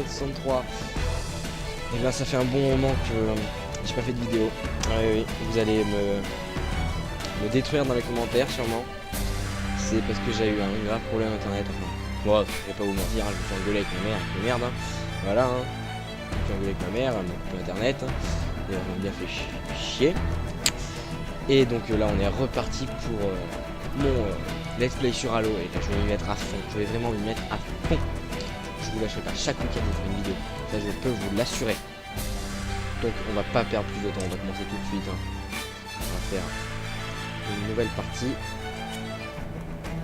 DD63. Et bien ça fait un bon moment que j'ai pas fait de vidéo. Oui, vous allez me détruire dans les commentaires sûrement. C'est parce que j'ai eu un grave problème internet. Enfin, bon, je vais pas vous mentir, je me fais engueuler avec ma mère, de merde. Hein. Voilà, hein. Je me fais engueuler avec ma mère, elle m'a coupé internet. Hein. Et elle m'a bien fait chier. Et donc là on est reparti pour mon let's play sur Halo. Et là je vais m'y mettre à fond, je vais vraiment m'y mettre à fond. Je vous lâcherai pas chaque week-end de faire une vidéo, ça je peux vous l'assurer. Donc on va pas perdre plus de temps, on va commencer tout de suite. Hein. On va faire une nouvelle partie.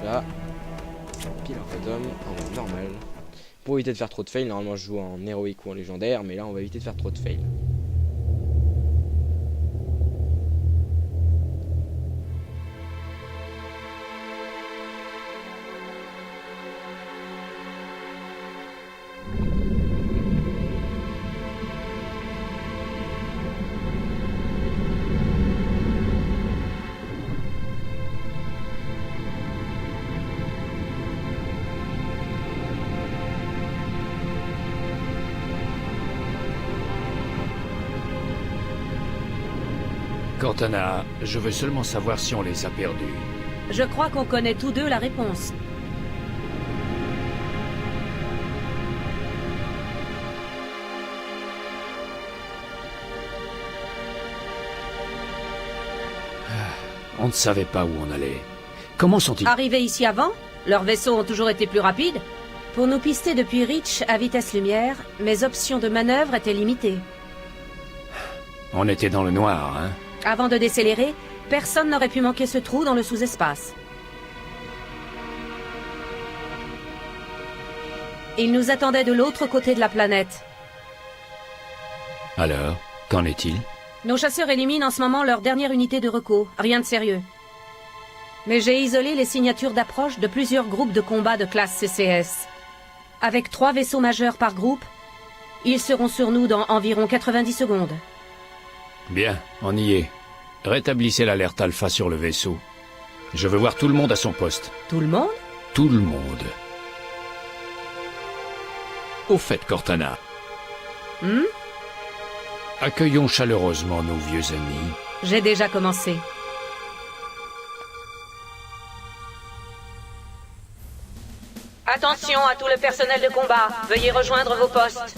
Là, pile un photum en mode normal. Pour éviter de faire trop de fails, normalement je joue en héroïque ou en légendaire, mais là on va éviter de faire trop de fails. Cortana, je veux seulement savoir si on les a perdus. Je crois qu'on connaît tous deux la réponse. On ne savait pas où on allait. Comment sont-ils? Arrivés ici avant, leurs vaisseaux ont toujours été plus rapides. Pour nous pister depuis Reach à vitesse lumière, mes options de manœuvre étaient limitées. On était dans le noir, hein? Avant de décélérer, personne n'aurait pu manquer ce trou dans le sous-espace. Ils nous attendaient de l'autre côté de la planète. Alors, qu'en est-il? Nos chasseurs éliminent en ce moment leur dernière unité de recours. Rien de sérieux. Mais j'ai isolé les signatures d'approche de plusieurs groupes de combat de classe CCS. Avec 3 vaisseaux majeurs par groupe, ils seront sur nous dans environ 90 secondes. Bien, on y est. Rétablissez l'alerte alpha sur le vaisseau. Je veux voir tout le monde à son poste. Tout le monde? Tout le monde. Au fait, Cortana. Accueillons chaleureusement nos vieux amis. J'ai déjà commencé. Attention à tout le personnel de combat. Veuillez rejoindre vos postes.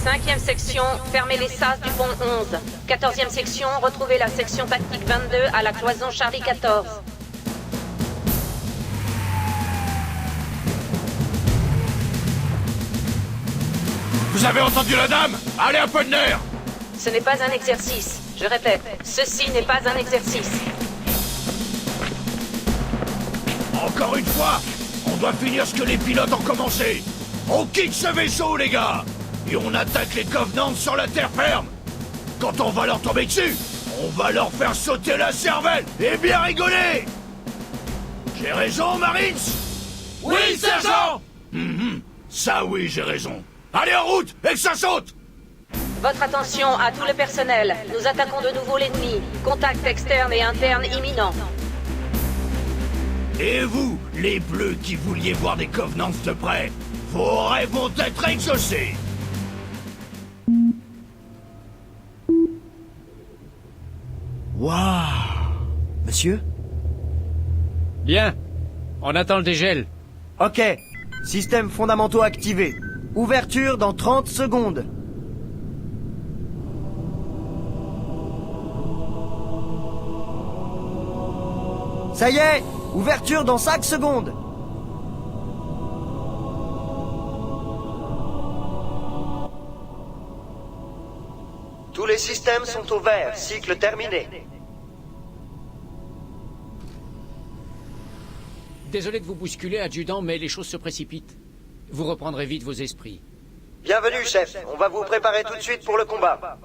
Cinquième section, fermez les sas du pont 11. 14e section, retrouvez la section tactique 22 à la cloison Charlie 14. Vous avez entendu la dame? Allez, un peu de nerf! Ce n'est pas un exercice. Je répète, ceci n'est pas un exercice. Encore une fois, on doit finir ce que les pilotes ont commencé. On quitte ce vaisseau, les gars! Et on attaque les Covenants sur la terre ferme. Quand on va leur tomber dessus, on va leur faire sauter la cervelle et bien rigoler. J'ai raison, Marines? Oui, sergent! Ça oui, j'ai raison. Allez, en route, et que ça saute! Votre attention à tout le personnel. Nous attaquons de nouveau l'ennemi. Contact externe et interne imminent. Et vous, les bleus qui vouliez voir des Covenants de près, vos rêves vont être exaucés. Waouh! Monsieur? Bien. On attend le dégel. Ok. Systèmes fondamentaux activés. Ouverture dans 30 secondes. Ça y est! Ouverture dans 5 secondes. Tous les systèmes sont au vert. Cycle terminé. Désolé de vous bousculer, adjudant, mais les choses se précipitent. Vous reprendrez vite vos esprits. Bienvenue, chef. On va vous préparer tout de suite pour le combat.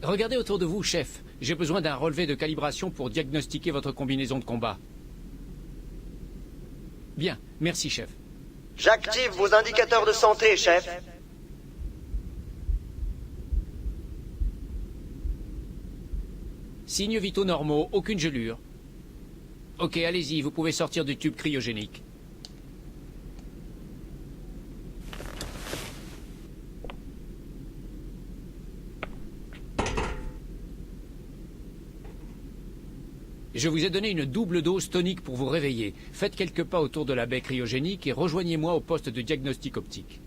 Regardez autour de vous, chef. J'ai besoin d'un relevé de calibration pour diagnostiquer votre combinaison de combat. Bien, merci, chef. J'active vos indicateurs de santé, chef. Signes vitaux normaux, aucune gelure. Ok, allez-y, vous pouvez sortir du tube cryogénique. Je vous ai donné une double dose tonique pour vous réveiller. Faites quelques pas autour de la baie cryogénique et rejoignez-moi au poste de diagnostic optique.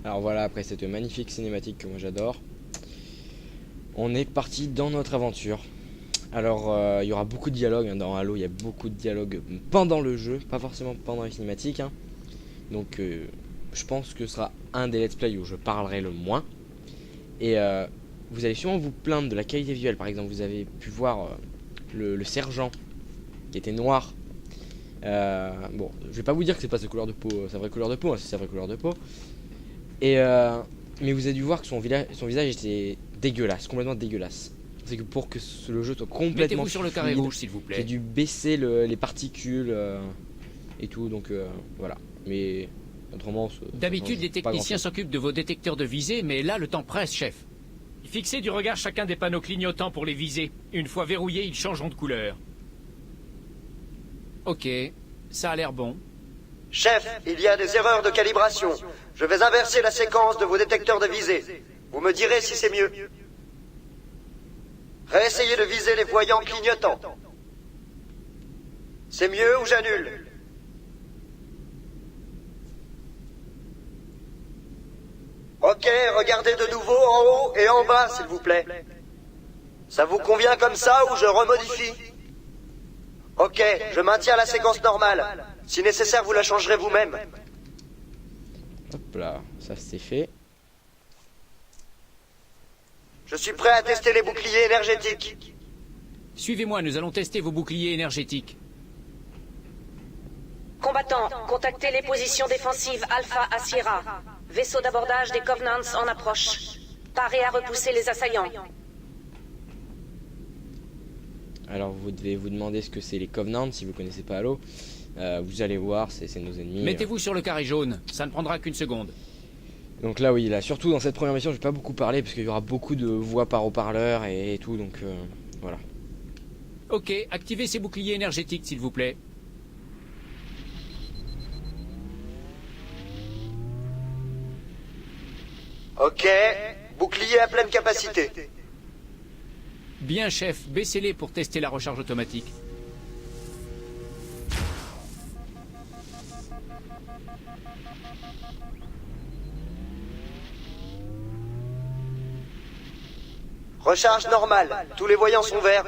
Alors voilà, après cette magnifique cinématique que moi j'adore, on est parti dans notre aventure. Alors il y aura beaucoup de dialogues, hein, dans Halo il y a beaucoup de dialogues pendant le jeu, pas forcément pendant les cinématiques, hein. Donc je pense que ce sera un des let's play où je parlerai le moins. Et vous allez sûrement vous plaindre de la qualité visuelle. Par exemple, vous avez pu voir le sergent qui était noir. Bon, je vais pas vous dire que c'est pas sa couleur de peau, sa vraie couleur de peau, hein, c'est sa vraie couleur de peau. Et mais vous avez dû voir que son visage était dégueulasse, complètement dégueulasse. C'est que pour que le jeu soit complètement Mettez-vous sur le carré fluide, rouge, s'il vous plaît. j'ai dû baisser les particules et tout, donc voilà. Mais autrement, D'habitude, les pas grand-chose. techniciens s'occupent de vos détecteurs de visée, mais là, le temps presse, chef. Fixez du regard chacun des panneaux clignotants pour les viser. Une fois verrouillés, ils changeront de couleur. Ok, ça a l'air bon. Chef, il y a des erreurs de calibration. Je vais inverser la séquence de vos détecteurs de visée. Vous me direz si c'est mieux. Réessayez de viser les voyants clignotants. C'est mieux ou j'annule? Ok, regardez de nouveau en haut et en bas, s'il vous plaît. Ça vous convient comme ça ou je remodifie? Ok, je maintiens la séquence normale. Si nécessaire, vous la changerez vous-même. Hop là, ça c'est fait. Je suis prêt à tester les boucliers énergétiques. Suivez-moi, nous allons tester vos boucliers énergétiques. Combattants, contactez les positions défensives Alpha à Sierra. Vaisseau d'abordage des Covenants en approche. Parez à repousser les assaillants. Alors vous devez vous demander ce que c'est les Covenants si vous connaissez pas Halo. Vous allez voir, c'est nos ennemis. Mettez-vous sur le carré jaune, ça ne prendra qu'une seconde. Donc là oui, là surtout dans cette première mission, je vais pas beaucoup parler parce qu'il y aura beaucoup de voix par haut-parleur et tout, donc voilà. Ok, activez ces boucliers énergétiques, s'il vous plaît. Ok, bouclier à pleine capacité. Bien, chef, baissez-les pour tester la recharge automatique. Recharge normale. Tous les voyants sont verts.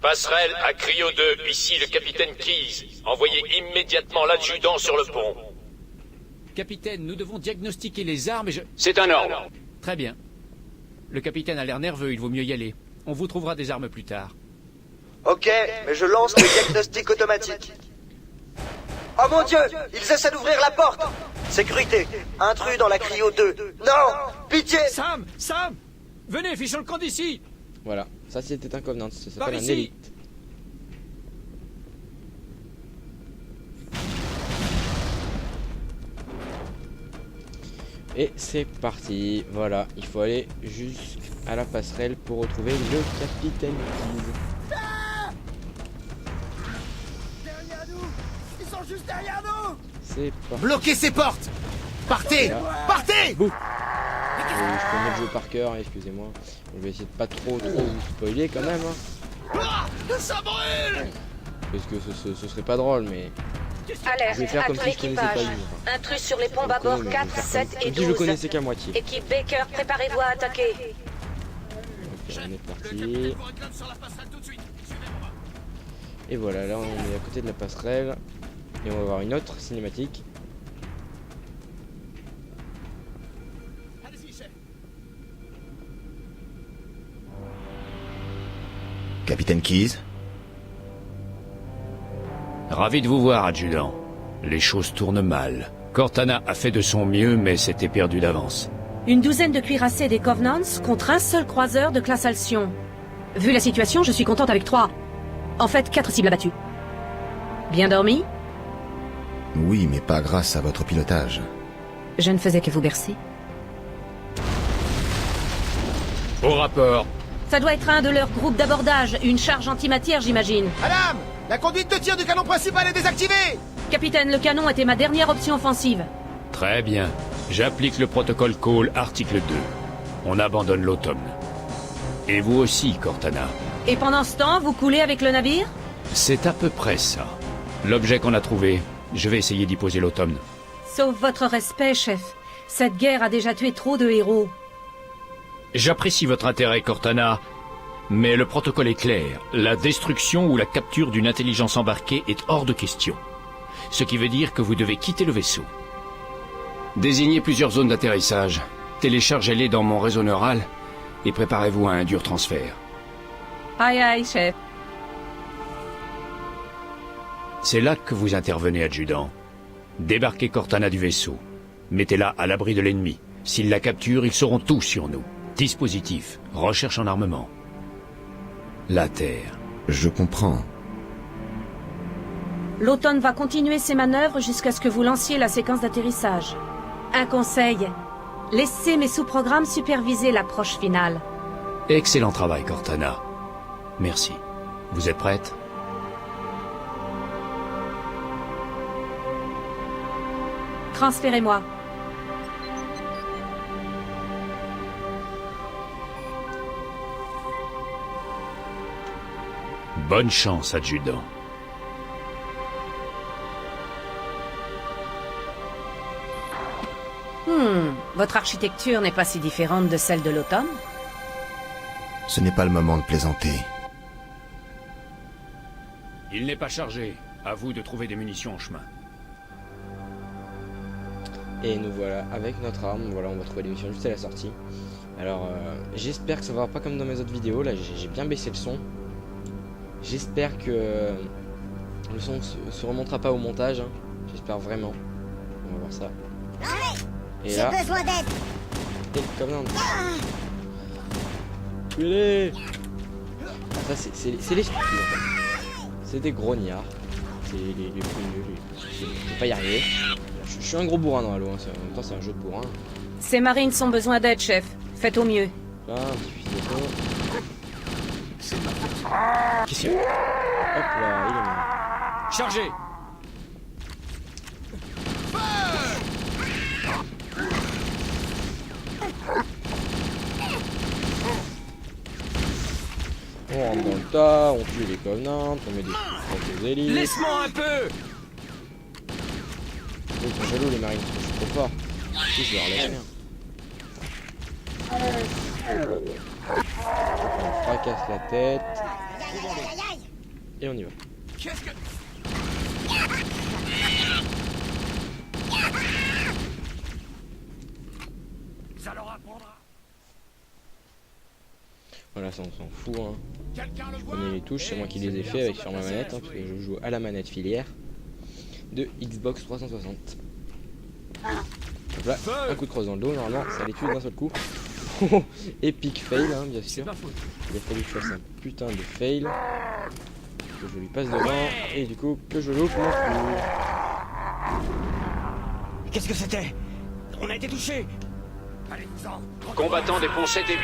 Passerelle à Cryo 2, ici le capitaine Keyes. Envoyez immédiatement l'adjudant sur le pont. Capitaine, nous devons diagnostiquer les armes et je... C'est un ordre. Très bien. Le capitaine a l'air nerveux, il vaut mieux y aller. On vous trouvera des armes plus tard. Ok, mais je lance le diagnostic automatique. Oh mon Dieu, ils essaient d'ouvrir la porte. Sécurité, intrus dans la Cryo 2. Non, pitié. Sam Venez, fichons le camp d'ici. Voilà, ça c'était un Covenant, ça Par s'appelle un ici. élite. Et c'est parti, voilà, il faut aller jusqu'à la passerelle pour retrouver le capitaine Keyes. Derrière nous! Ils sont juste derrière nous! C'est parti. Bloquez ces portes! Partez! Partez! Bouh. Je connais le jeu par cœur, excusez-moi. Je vais essayer de pas trop vous spoiler quand même. Hein. Ah, ça brûle! Parce que ce serait pas drôle, mais Alerte je vais faire à comme tout si je connaissais pas l'équipage. le jeu. Intrus sur les pompes Je à bord connais, mais je vais 4, faire 7 comme et si je le 12. connaissais qu'à moitié. Équipe Baker, préparez-vous à attaquer. Ok, on est parti. Et voilà, là on est à côté de la passerelle. Et on va voir une autre cinématique. Capitaine Keyes? Ravi de vous voir, adjudant. Les choses tournent mal. Cortana a fait de son mieux, mais c'était perdu d'avance. Une douzaine de cuirassés des Covenants contre un seul croiseur de classe Alcyon. Vu la situation, je suis contente avec 3. En fait, 4 cibles abattues. Bien dormi? Oui, mais pas grâce à votre pilotage. Je ne faisais que vous bercer. Au rapport. Ça doit être un de leurs groupes d'abordage, une charge antimatière, j'imagine. Madame, la conduite de tir du canon principal est désactivée. Capitaine, le canon était ma dernière option offensive. Très bien. J'applique le protocole Call, article 2. On abandonne l'automne. Et vous aussi, Cortana. Et pendant ce temps, vous coulez avec le navire? C'est à peu près ça. L'objet qu'on a trouvé, je vais essayer d'y poser l'automne. Sauf votre respect, chef. Cette guerre a déjà tué trop de héros. J'apprécie votre intérêt, Cortana, mais le protocole est clair. La destruction ou la capture d'une intelligence embarquée est hors de question. Ce qui veut dire que vous devez quitter le vaisseau. Désignez plusieurs zones d'atterrissage. Téléchargez-les dans mon réseau neural et préparez-vous à un dur transfert. Aïe aïe, chef. C'est là que vous intervenez, adjudant. Débarquez Cortana du vaisseau. Mettez-la à l'abri de l'ennemi. S'ils la capturent, ils sauront tout sur nous. Dispositif, recherche en armement. La Terre. Je comprends. L'automne va continuer ses manœuvres jusqu'à ce que vous lanciez la séquence d'atterrissage. Un conseil. Laissez mes sous-programmes superviser l'approche finale. Excellent travail, Cortana. Merci. Vous êtes prête? Transférez-moi. Bonne chance, adjudant. Votre architecture n'est pas si différente de celle de l'automne. Ce n'est pas le moment de plaisanter. Il n'est pas chargé. À vous de trouver des munitions en chemin. Et nous voilà avec notre arme. Voilà, on va trouver les missions juste à la sortie. Alors, j'espère que ça va pas comme dans mes autres vidéos. Là, j'ai bien baissé le son. J'espère que le son se remontera pas au montage. Hein. J'espère vraiment. On va voir ça. Et là, besoin d'aide. Covenant. Tuez-les. Ça, c'est les stupides. En fait. C'est des grognards. C'est les je vais pas y arriver. Je suis un gros bourrin dans Halo. Hein. En même temps, c'est un jeu de bourrin. Ces marines ont besoin d'aide, chef. Faites au mieux. Là, un petit fusil d'auto. Qu'est-ce qu'il y a? Hop là, il est mort. Chargez! On rentre dans le tas, on tue les Covenants, on met des élites. Laisse-moi un peu! Ils sont jaloux les marines, je suis trop fort. Si, je leur laisse rien. On fracasse la tête. Et on y va. Ça leur apprendra. Voilà, ça on s'en fout. Hein. Je connais les touches, c'est moi qui les ai fait avec sur ma manette, hein, parce que je joue à la manette filière de Xbox 360. Donc là, un coup de crosse dans le dos, normalement ça les tue d'un seul coup. Epic fail, hein, bien sûr. Il a fallu que je fasse un putain de fail. Que je lui passe devant et du coup que je loupe mon coup. Qu'est-ce que c'était? On a été touché. Combattants des ponts 7 et 8.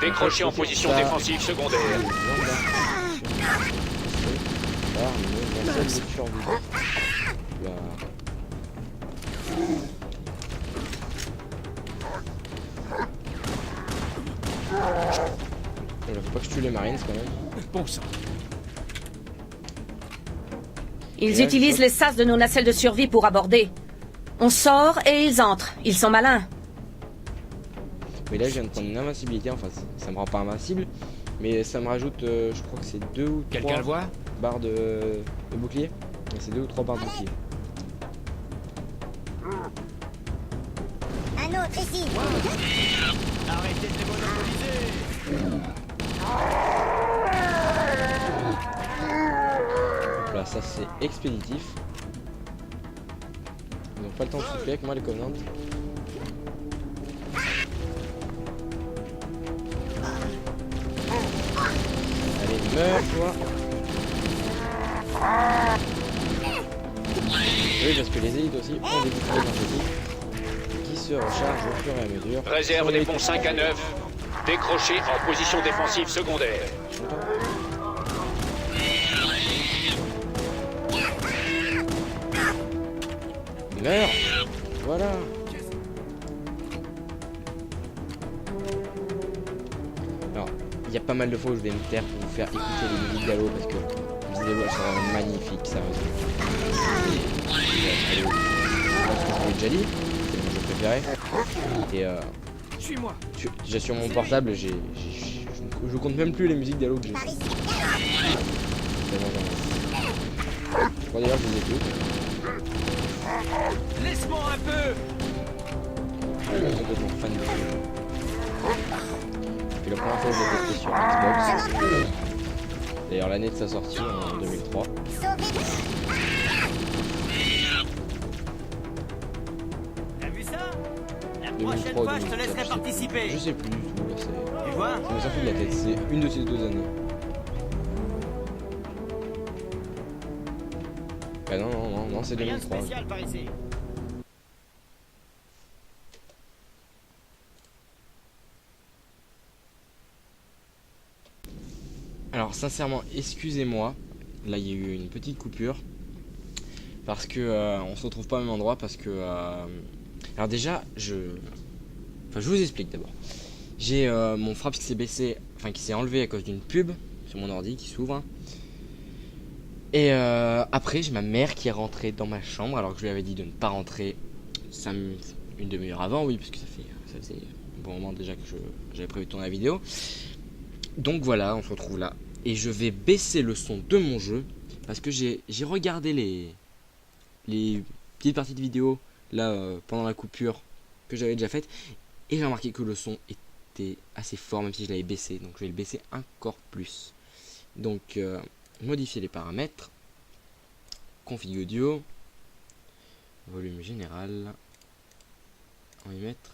Décrochés en position défensive secondaire. Il faut pas que je tue les Marines quand même. Bon sang. Ils utilisent les sas de nos nacelles de survie pour aborder. On sort et ils entrent. Ils sont malins. Mais là je viens de prendre une invincibilité, enfin ça me rend pas invincible, mais ça me rajoute, je crois que c'est 2 ou 3 Quelqu'un le voit? barres de bouclier. C'est 2 ou 3 barres de bouclier. Un autre ici. Arrêtez de les monopoliser. Donc là ça c'est expéditif. Ils ont pas le temps de souffler avec moi les Covenants. Allez, meurs toi. Oui, parce que les élites aussi ont des boucliers énergétiques qui se rechargent au fur et à mesure. Réserve des ponts 5 à 9. Décrochez en position défensive secondaire. Meurs. Voilà. Alors, il y a pas mal de fois où je vais me taire pour vous faire écouter les musiques d'Halo parce que les musiques d'Halo elles sont magnifiques, sérieusement. Halo, parce que je vous l'ai déjà dit, c'est mon jeu préféré. Et Suis-moi. déjà sur mon portable, je compte même plus les musiques d'Halo que j'ai. Je crois d'ailleurs que je les écoute. Laisse-moi un peu. Je suis complètement fan de ce jeu. Puis la première fois que je l'ai testé sur Xbox, d'ailleurs l'année de sa sortie en 2003. T'as vu ça? La 2003, prochaine fois, je te 2004, laisserai participer. Je sais plus du tout, là, c'est... Tu vois? Ça me sort plus de la tête, c'est une de ces 2 années. Bah non, c'est Rien de 2003. spécial par ici. Alors sincèrement, excusez-moi, là il y a eu une petite coupure. Parce que on se retrouve pas au même endroit, parce que... Alors déjà, je vous explique d'abord. J'ai mon Fraps qui s'est baissé, enfin qui s'est enlevé à cause d'une pub sur mon ordi qui s'ouvre. Et après, j'ai ma mère qui est rentrée dans ma chambre alors que je lui avais dit de ne pas rentrer une demi-heure avant, oui, parce que ça faisait un bon moment déjà que j'avais prévu de tourner la vidéo. Donc voilà, on se retrouve là. Et je vais baisser le son de mon jeu parce que j'ai regardé les petites parties de vidéo là pendant la coupure que j'avais déjà faite et j'ai remarqué que le son était assez fort même si je l'avais baissé, donc je vais le baisser encore plus. Donc modifier les paramètres, config audio, volume général, on va y mettre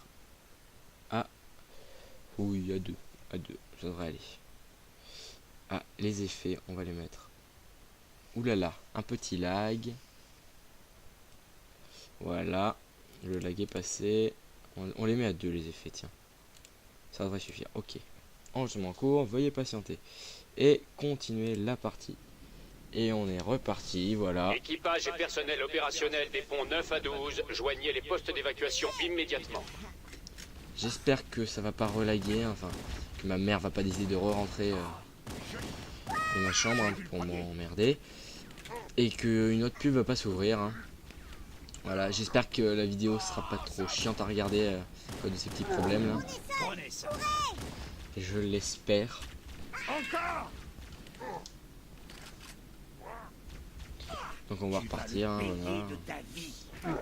à oui, à 2, ça devrait aller. Ah, les effets, on va les mettre. Oulala, un petit lag. Voilà, le lag est passé. On les met à 2 les effets, tiens. Ça devrait suffire, ok. Enregistrement en cours, veuillez patienter. Et continuer la partie. Et on est reparti, voilà. Équipage et personnel opérationnel des ponts 9 à 12, joignez les postes d'évacuation immédiatement. J'espère que ça va pas relaguer, enfin, que ma mère va pas décider de re-rentrer dans ma chambre hein, pour m'emmerder. Et qu'une autre pub va pas s'ouvrir. Hein. Voilà, j'espère que la vidéo sera pas trop chiante à regarder à cause de ces petits problèmes là. Et je l'espère. Donc on va repartir, hein, voilà.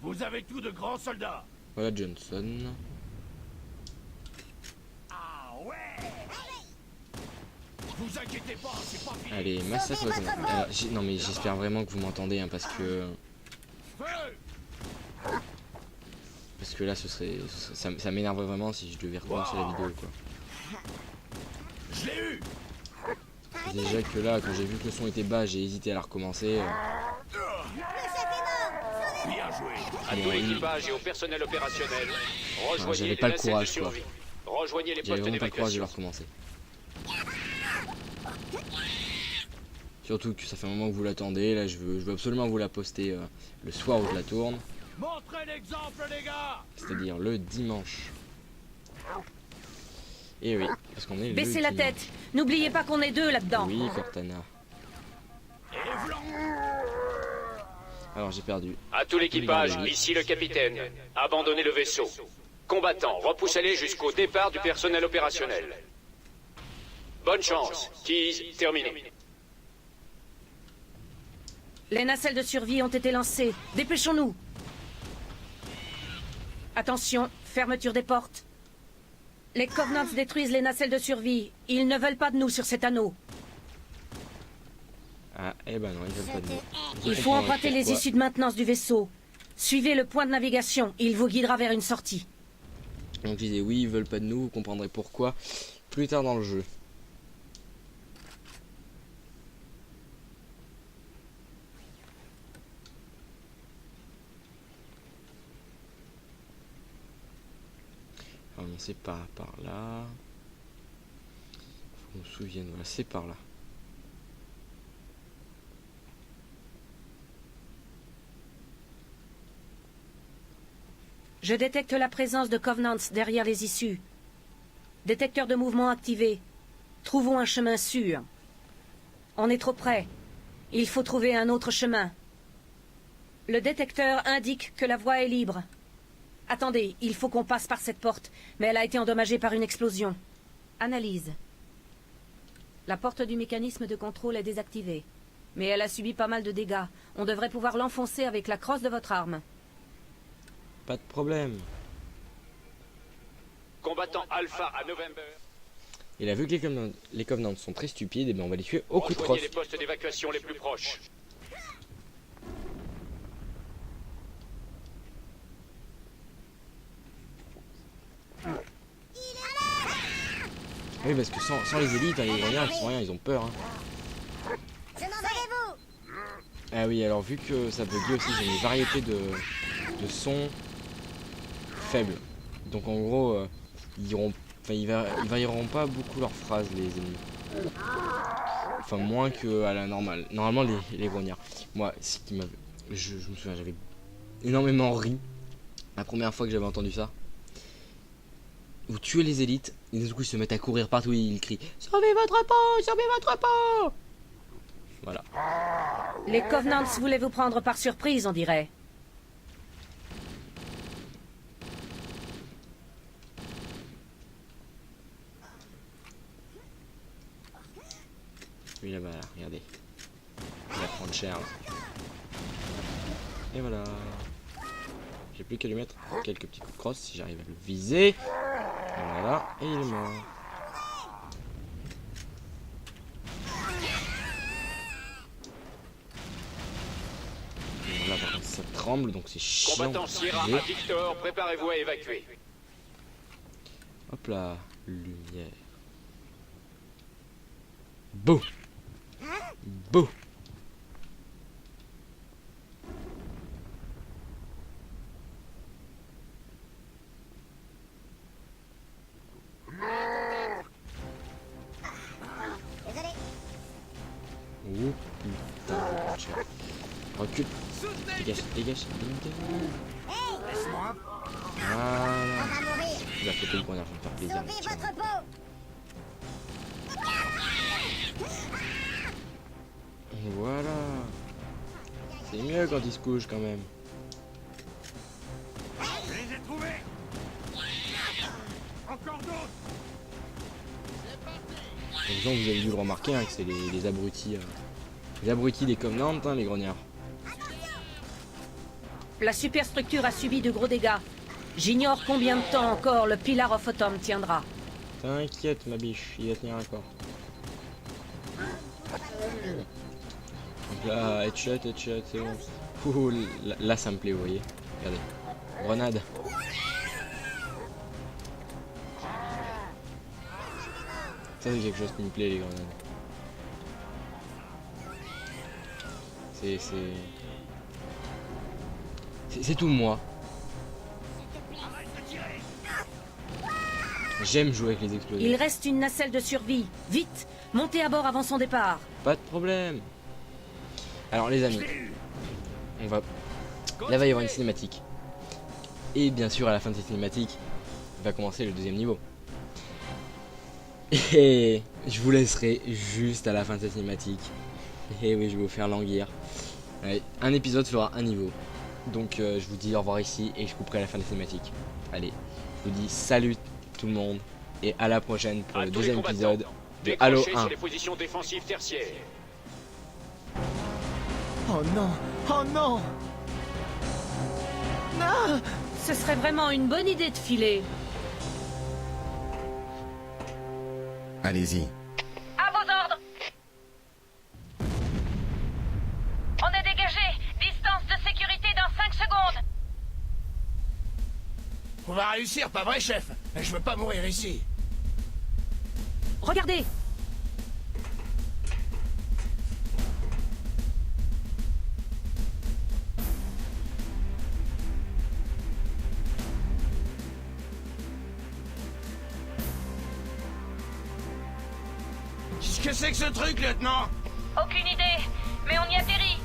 Vous avez tout de grands soldats. Voilà Johnson. Ah ouais. Vous inquiétez pas, c'est pas fini. Allez, massacre. Non mais j'espère vraiment que vous m'entendez hein, parce que là ça m'énerverait vraiment si je devais recommencer la vidéo quoi. Je l'ai eu. Déjà que là quand j'ai vu que le son était bas j'ai hésité à la recommencer. Bien joué. À tout l'équipage et au personnel opérationnel, rejoignez j'avais les pas le nacelles de courage quoi. survie. Rejoignez les J'avais postes vraiment pas le courage de la d'évacuation. recommencer. Surtout que ça fait un moment que vous l'attendez, là je veux absolument vous la poster le soir où je la tourne. Montrez l'exemple les gars. C'est-à-dire le dimanche. Et oui, parce qu'on est Baissez le la dimanche. tête. N'oubliez pas qu'on est 2 là-dedans. Oui, Cortana. Alors j'ai perdu. À tout l'équipage, Regardez. ici le capitaine. Abandonnez le vaisseau. Combattants, repoussez-les jusqu'au départ du personnel opérationnel. Bonne chance. Keys, terminé. Les nacelles de survie ont été lancées. Dépêchons-nous. Attention, fermeture des portes. Les Covenants détruisent les nacelles de survie. Ils ne veulent pas de nous sur cet anneau. Ah, eh ben non, ils veulent pas de nous. Il faut emprunter les issues de maintenance du vaisseau. Suivez le point de navigation. Il vous guidera vers une sortie. Donc je disais oui, ils veulent pas de nous, vous comprendrez pourquoi plus tard dans le jeu. commencer par là. Faut qu'on me souvienne, voilà, c'est par là. Je détecte la présence de Covenants derrière les issues. Détecteur de mouvement activé. Trouvons un chemin sûr. On est trop près. Il faut trouver un autre chemin. Le détecteur indique que la voie est libre. Attendez, il faut qu'on passe par cette porte, mais elle a été endommagée par une explosion. Analyse. La porte du mécanisme de contrôle est désactivée. Mais elle a subi pas mal de dégâts. On devrait pouvoir l'enfoncer avec la crosse de votre arme. Pas de problème. Combattant Alpha à November. Il a vu que les Covenants sont très stupides, et bien on va les tuer au coup de crosse. Rejoignez les postes d'évacuation les plus proches. Oui, parce que sans les élites, hein, les grognards ils font rien, ils ont peur. Hein. Ah oui, alors vu que ça buguait aussi, j'ai une variété de sons faibles. Donc en gros, ils varieront pas beaucoup leurs phrases, les ennemis. Enfin, moins que à la normale. Normalement, les grognards. Moi, ce qui m'a... Je me souviens, j'avais énormément ri la première fois que j'avais entendu ça. Vous tuez les élites, et du coup ils se mettent à courir partout, ils crient « Sauvez votre peau! Sauvez votre peau !» Voilà. Les Covenants voulaient vous prendre par surprise, on dirait. Lui là-bas, là, regardez. Il va prendre cher là. Et voilà. J'ai plus qu'à lui mettre quelques petits coups de crosse si j'arrive à le viser. Voilà, et il est mort. Là par contre ça tremble donc c'est chiant. Combattant Sierra à Victor, préparez-vous à évacuer. Hop là, lumière. Bouh. Bouh. Oh putain, recule. Dégage, dégage, Laisse-moi. voilà. Il va péter le poignard, je vais me faire plaisir. Voilà. C'est mieux quand il se couche quand même. Je les ai trouvés. Encore d'autres. Vous avez dû le remarquer, hein, que c'est les abrutis. Les abrutis des Covenants, hein, les grognards. La superstructure a subi de gros dégâts. J'ignore combien de temps encore le Pillar of Autumn tiendra. T'inquiète ma biche, il va tenir encore. Donc là, headshot, c'est bon. Ouh, là ça me plaît, vous voyez. Regardez. Grenade. Ça c'est quelque chose qui me plaît, les grenades. C'est tout moi. J'aime jouer avec les explosifs. Il reste une nacelle de survie. Vite, montez à bord avant son départ. Pas de problème. Alors les amis, on va... Là va y avoir une cinématique. Et bien sûr à la fin de cette cinématique, va commencer le deuxième niveau. Et je vous laisserai juste à la fin de cette cinématique. Et oui, je vais vous faire languir. Ouais, un épisode fera un niveau. Donc je vous dis au revoir ici et je couperai à la fin de la cinématique. Allez, je vous dis salut tout le monde et à la prochaine pour le deuxième épisode de Halo 1. Sur les positions défensives tertiaires. Oh non. Oh non. Non. Ce serait vraiment une bonne idée de filer. Allez-y. À vos ordres. On est dégagé. Distance de sécurité dans 5 secondes. On va réussir, pas vrai, chef? Je veux pas mourir ici. Regardez. que c'est que ce truc, lieutenant? Aucune idée, mais on y atterrit.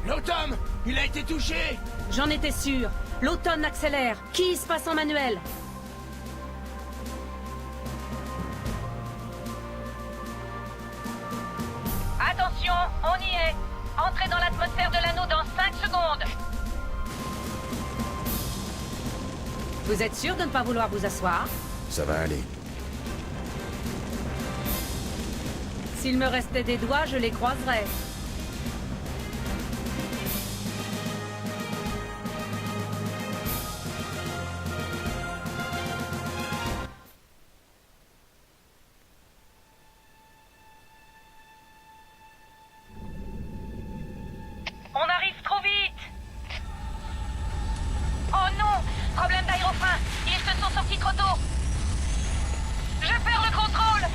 L'Automne, il a été touché. J'en étais sûr. L'automne accélère. Qui se passe en manuel? Attention, on y est. Entrez dans l'atmosphère de l'anneau dans 5 secondes. Vous êtes sûr de ne pas vouloir vous asseoir? Ça va aller. S'il me restait des doigts, je les croiserais. On arrive trop vite! Oh non! Problème d'aérofrein! Ils se sont sortis trop tôt! Je perds le contrôle!